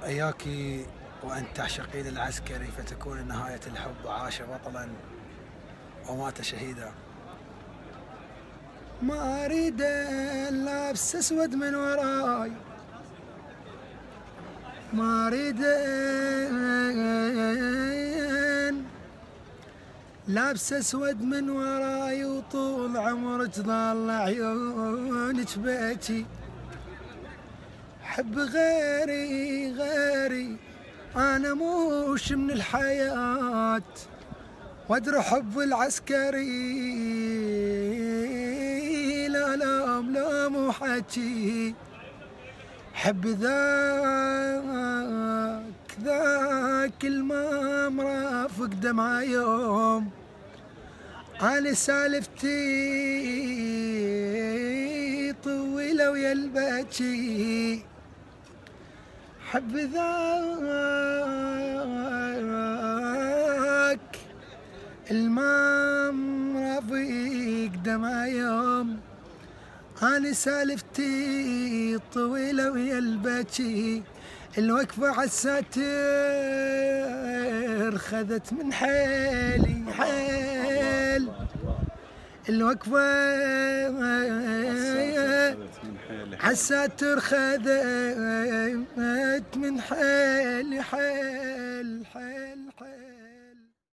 إياك وأنت تعشقين العسكري فتكون نهاية الحب عاش بطلا ومات شهيدا. ما أريد لابس أسود من وراي، ما أريد لابس أسود من وراي وطول عمرك ظل عيونك بيتي. حب غيري غيري أنا موش من الحياة، وادري حب العسكري لا لا لا مو حكي. حب ذاك المام رافق دمع يوم، أنا سالفتي طويلة ويا البكي. حب ذاك المام رافق دمع يوم، أنا سالفتي طويلة ويا البكي. الوقفة عالساتر خذت من حيلي حيل، الوقفة عالساتر خذت من حيلي حيل حيل حيل.